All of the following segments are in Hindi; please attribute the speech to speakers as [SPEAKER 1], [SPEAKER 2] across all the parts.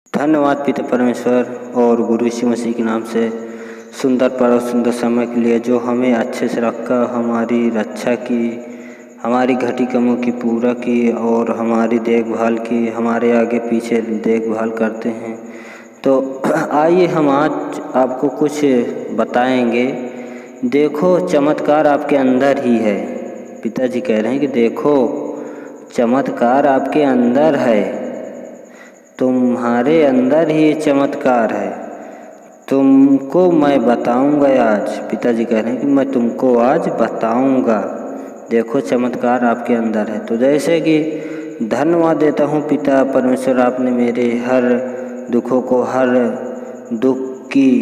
[SPEAKER 1] धन्यवाद पिता परमेश्वर और गुरु यीशु मसीह के नाम से सुंदर पर्व सुंदर समय के लिए जो हमें अच्छे से रखा, हमारी रक्षा की, हमारी घटी कमों की पूरा की और हमारी देखभाल की, हमारे आगे पीछे देखभाल करते हैं। तो आइए हम आज आपको कुछ बताएंगे। देखो चमत्कार आपके अंदर ही है। पिताजी कह रहे हैं कि देखो चमत्कार आपके अंदर है, तुम्हारे अंदर ही चमत्कार है, तुमको मैं बताऊंगा आज। पिताजी कह रहे हैं कि मैं तुमको आज बताऊंगा। देखो चमत्कार आपके अंदर है। तो जैसे कि धन्यवाद देता हूँ पिता परमेश्वर, आपने मेरे हर दुखों को, हर दुख की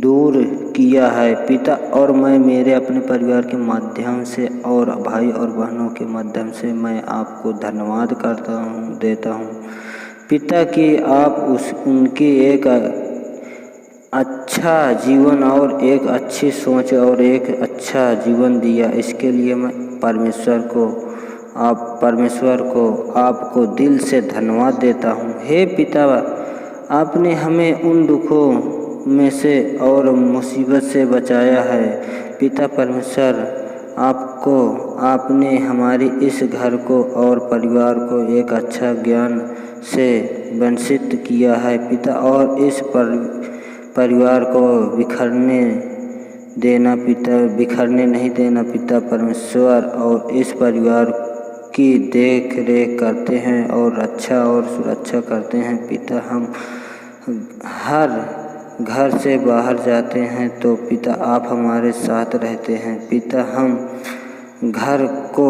[SPEAKER 1] दूर किया है पिता, और मैं मेरे अपने परिवार के माध्यम से और भाई और बहनों के माध्यम से मैं आपको धन्यवाद करता हूँ, देता हूँ पिता कि आप उनकी एक अच्छा जीवन और एक अच्छी सोच और एक अच्छा जीवन दिया। इसके लिए मैं परमेश्वर को आपको दिल से धन्यवाद देता हूँ। हे पिता, आपने हमें उन दुखों में से और मुसीबत से बचाया है। पिता परमेश्वर, आपने हमारी इस घर को और परिवार को एक अच्छा ज्ञान से वंचित किया है पिता, और इस परिवार को बिखरने नहीं देना पिता परमेश्वर, और इस परिवार की देख रेख करते हैं और रक्षा और सुरक्षा करते हैं पिता। हम हर घर से बाहर जाते हैं तो पिता आप हमारे साथ रहते हैं पिता। हम घर को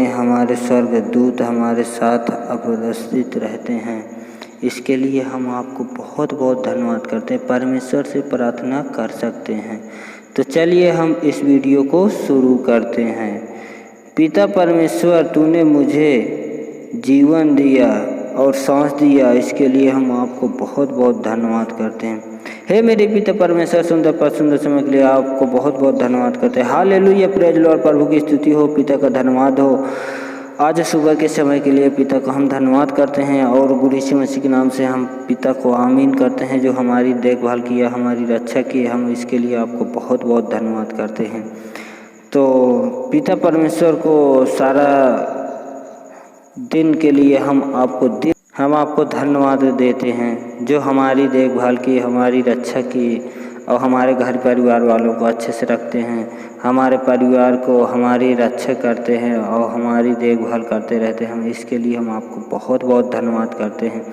[SPEAKER 1] हमारे स्वर्गदूत हमारे साथ उपस्थित रहते हैं। इसके लिए हम आपको बहुत बहुत धन्यवाद करते हैं। परमेश्वर से प्रार्थना कर सकते हैं। तो चलिए हम इस वीडियो को शुरू करते हैं। पिता परमेश्वर, तूने मुझे जीवन दिया और सांस दिया, इसके लिए हम आपको बहुत बहुत धन्यवाद करते हैं। हे मेरे पिता परमेश्वर, सुंदर पर सुंदर समय के लिए आपको बहुत बहुत धन्यवाद करते हैं। हालेलुया, प्रेज लॉर्ड, प्रभु की स्तुति हो, पिता का धन्यवाद हो। आज सुबह के समय के लिए पिता को हम धन्यवाद करते हैं और गुरु यीशु मसीह के नाम से हम पिता को आमीन करते हैं, जो हमारी देखभाल किया, हमारी रक्षा की। हम इसके लिए आपको बहुत बहुत धन्यवाद करते हैं। तो पिता परमेश्वर को सारा दिन के लिए हम आपको धन्यवाद देते हैं, जो हमारी देखभाल की, हमारी रक्षा की और हमारे घर परिवार वालों को अच्छे से रखते हैं, हमारे परिवार को हमारी रक्षा करते हैं और हमारी देखभाल करते रहते हैं। हम इसके लिए हम आपको बहुत बहुत धन्यवाद करते हैं।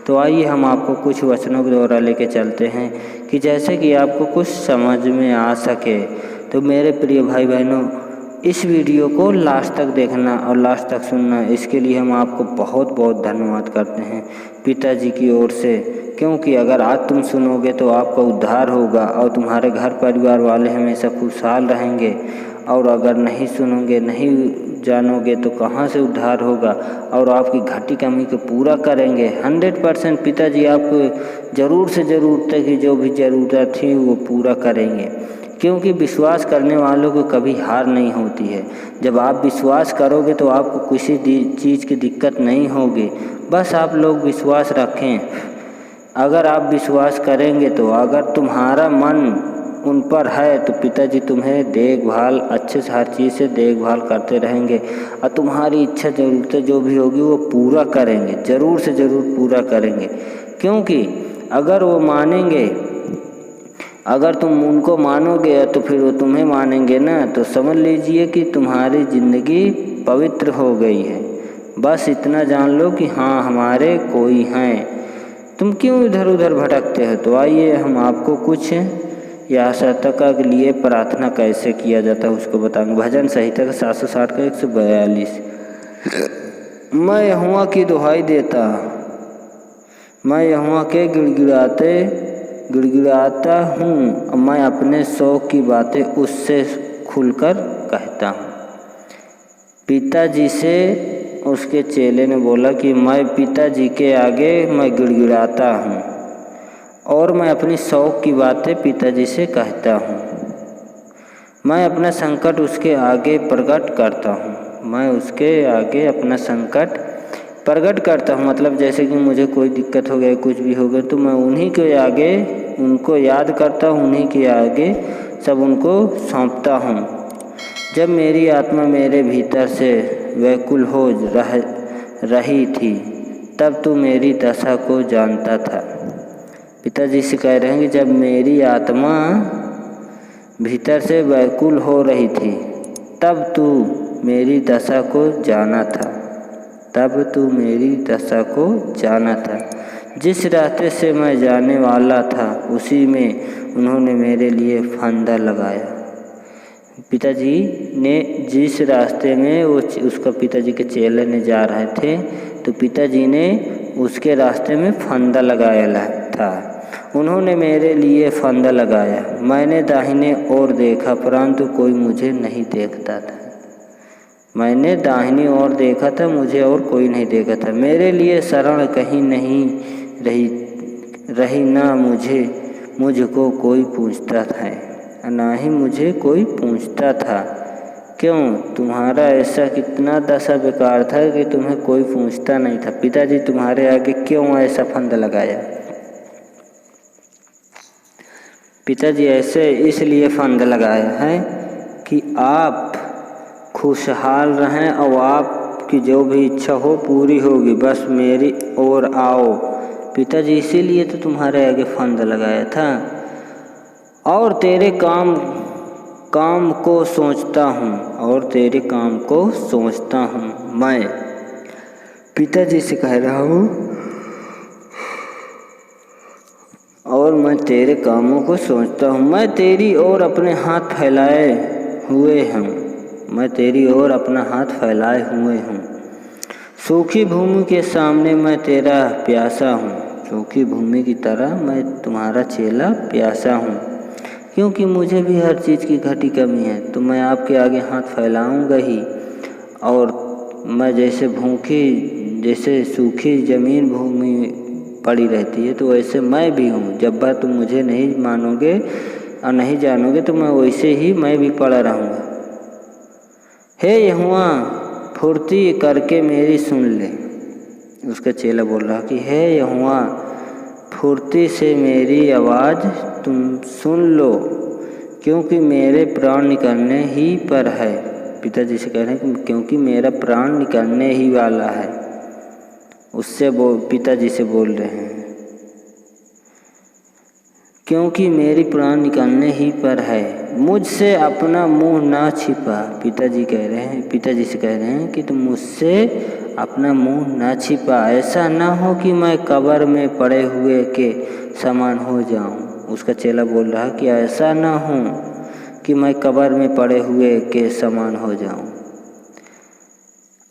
[SPEAKER 1] तो आइए हम आपको कुछ वचनों के द्वारा लेके चलते हैं कि जैसे कि आपको कुछ समझ में आ सके। तो मेरे प्रिय भाई बहनों, इस वीडियो को लास्ट तक देखना और लास्ट तक सुनना, इसके लिए हम आपको बहुत बहुत धन्यवाद करते हैं पिताजी की ओर से। क्योंकि अगर आज तुम सुनोगे तो आपका उद्धार होगा और तुम्हारे घर परिवार वाले हमेशा खुशहाल रहेंगे, और अगर नहीं सुनोगे, नहीं जानोगे तो कहाँ से उद्धार होगा, और आपकी घटी कमी को पूरा करेंगे। 100% पिताजी आपको ज़रूर से ज़रूरत की जो भी ज़रूरत थी वो पूरा करेंगे, क्योंकि विश्वास करने वालों को कभी हार नहीं होती है। जब आप विश्वास करोगे तो आपको किसी चीज़ की दिक्कत नहीं होगी। बस आप लोग विश्वास रखें। अगर आप विश्वास करेंगे तो अगर तुम्हारा मन उन पर है तो पिताजी तुम्हें देखभाल अच्छे से हर चीज़ से देखभाल करते रहेंगे, और तुम्हारी इच्छा ज़रूरतें जो भी होगी वो पूरा करेंगे, ज़रूर से ज़रूर पूरा करेंगे। क्योंकि अगर वो मानेंगे, अगर तुम उनको मानोगे तो फिर वो तुम्हें मानेंगे ना, तो समझ लीजिए कि तुम्हारी ज़िंदगी पवित्र हो गई है। बस इतना जान लो कि हाँ, हमारे कोई हैं। तुम क्यों इधर उधर भटकते हो? तो आइए हम आपको कुछ यासता के लिए प्रार्थना कैसे किया जाता है उसको बताएंगे। भजन संहिता का 760 का 142। मैं यहोवा की दुहाई देता, मैं यहोवा के गिड़गिड़ाता हूँ, मैं अपने शौक की बातें उससे खुलकर कहता हूँ। पिताजी से उसके चेले ने बोला कि मैं पिताजी के आगे मैं गिड़गिड़ाता हूँ और मैं अपनी शौक की बातें पिताजी से कहता हूँ। मैं अपना संकट उसके आगे प्रकट करता हूँ, मैं उसके आगे अपना संकट प्रकट करता हूँ, मतलब जैसे कि मुझे कोई दिक्कत हो गई, कुछ भी हो गया, तो मैं उन्हीं के आगे उनको याद करता हूँ, उन्हीं के आगे सब उनको सौंपता हूँ। जब मेरी आत्मा मेरे भीतर से व्याकुल हो रही थी तब तू मेरी दशा को जानता था। पिताजी से कह रहे हैं कि जब मेरी आत्मा भीतर से व्याकुल हो रही थी तब तू मेरी दशा को जाना था, तब तू मेरी दशा को जाना था। जिस रास्ते से मैं जाने वाला था उसी में उन्होंने मेरे लिए फंदा लगाया। पिताजी ने जिस रास्ते में उसका पिताजी के चेले ने जा रहे थे, तो पिताजी ने उसके रास्ते में फंदा लगाया था। उन्होंने मेरे लिए फंदा लगाया। मैंने दाहिने ओर देखा परंतु कोई मुझे नहीं देखता था। मैंने दाहिनी ओर देखा था, मुझे और कोई नहीं देखा था। मेरे लिए शरण कहीं नहीं रही ना मुझको कोई पूछता था, ना ही मुझे कोई पूछता था। क्यों? तुम्हारा ऐसा कितना दशा बेकार था कि तुम्हें कोई पूछता नहीं था। पिताजी तुम्हारे आगे क्यों ऐसा फंदा लगाया? पिताजी ऐसे इसलिए फंदा लगाया है कि आप खुशहाल रहें और आपकी जो भी इच्छा हो पूरी होगी, बस मेरी ओर आओ। पिताजी इसीलिए तो तुम्हारे आगे फंदा लगाया था। और तेरे काम को सोचता हूँ, और तेरे काम को सोचता हूँ। मैं पिताजी से कह रहा हूँ, और मैं तेरे कामों को सोचता हूँ। मैं तेरी ओर अपने हाथ फैलाए हुए हूँ, मैं तेरी ओर अपना हाथ फैलाए हुए हूँ। सूखी भूमि के सामने मैं तेरा प्यासा हूँ, सूखी भूमि की तरह मैं तुम्हारा चेला प्यासा हूँ। क्योंकि मुझे भी हर चीज़ की घटी कमी है, तो मैं आपके आगे हाथ फैलाऊँगा ही। और मैं जैसे सूखी ज़मीन भूमि पड़ी रहती है, तो वैसे मैं भी हूँ। जब बात तुम मुझे नहीं मानोगे और नहीं जानोगे, तो मैं वैसे ही मैं भी पड़ा रहूँगा। हे यहोवा, फुर्ती करके मेरी सुन ले। उसका चेला बोल रहा कि हे यहोवा, फुर्ती से मेरी आवाज़ तुम सुन लो, क्योंकि मेरे प्राण निकलने ही पर है। पिताजी से कह रहे हैं कि क्योंकि मेरा प्राण निकलने ही वाला है। पिताजी से बोल रहे हैं क्योंकि मेरी प्राण निकलने ही पर है। मुझसे अपना मुंह ना छिपा। पिताजी से कह रहे हैं कि तुम मुझसे अपना मुंह ना छिपा। ऐसा ना हो कि मैं कब्र में पड़े हुए के समान हो जाऊं। उसका चेला बोल रहा कि ऐसा ना हो कि मैं कब्र में पड़े हुए के समान हो जाऊं।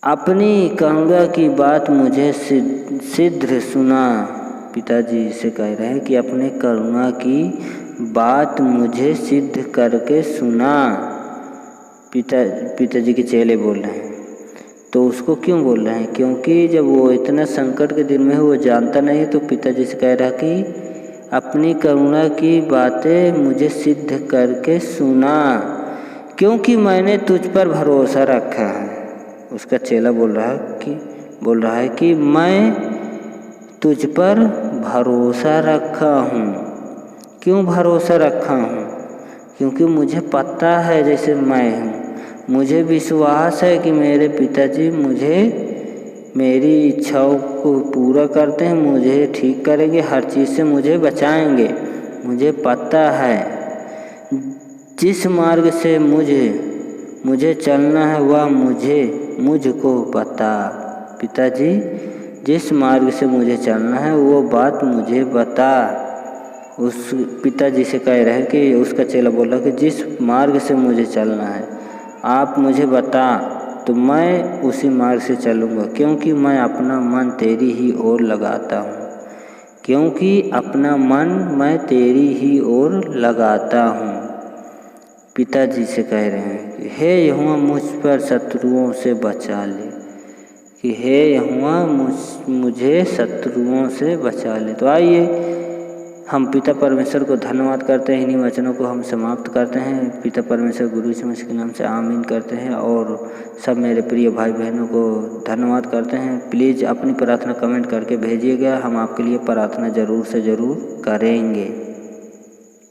[SPEAKER 1] अपनी करुणा की बात मुझे सिद्ध सुना। पिताजी से कह रहे हैं कि अपने करुणा की बात मुझे सिद्ध करके सुना। पिताजी के चेले बोल रहे हैं। तो उसको क्यों बोल रहे हैं? क्योंकि जब वो इतना संकट के दिन में वो जानता नहीं, तो पिताजी से कह रहा कि अपनी करुणा की बातें मुझे सिद्ध करके सुना, क्योंकि मैंने तुझ पर भरोसा रखा है। उसका चेला बोल रहा है कि मैं तुझ पर भरोसा रखा हूँ। क्यों भरोसा रखा हूँ? क्योंकि मुझे पता है जैसे मैं हूँ, मुझे विश्वास है कि मेरे पिताजी मेरी इच्छाओं को पूरा करते हैं, मुझे ठीक करेंगे, हर चीज़ से मुझे बचाएंगे। मुझे पता है जिस मार्ग से मुझे चलना है वह मुझको बता। पिताजी, जिस मार्ग से मुझे चलना है वो बात मुझे बता। उस पिताजी से कह रहे हैं कि उसका चेला बोला कि जिस मार्ग से मुझे चलना है आप मुझे बता, तो मैं उसी मार्ग से चलूँगा। क्योंकि मैं अपना मन तेरी ही ओर लगाता हूँ, क्योंकि अपना मन मैं तेरी ही ओर लगाता हूँ। पिताजी से कह रहे हैं कि हे यहोवा, मुझ पर शत्रुओं से बचा ले, कि हे यहोवा मुझे शत्रुओं से बचा ले। तो आइए हम पिता परमेश्वर को धन्यवाद करते हैं। इन्हीं वचनों को हम समाप्त करते हैं। पिता परमेश्वर गुरु यीशु मसीह के नाम से आमीन करते हैं और सब मेरे प्रिय भाई बहनों को धन्यवाद करते हैं। प्लीज़ अपनी प्रार्थना कमेंट करके भेजिएगा, हम आपके लिए प्रार्थना ज़रूर से ज़रूर करेंगे।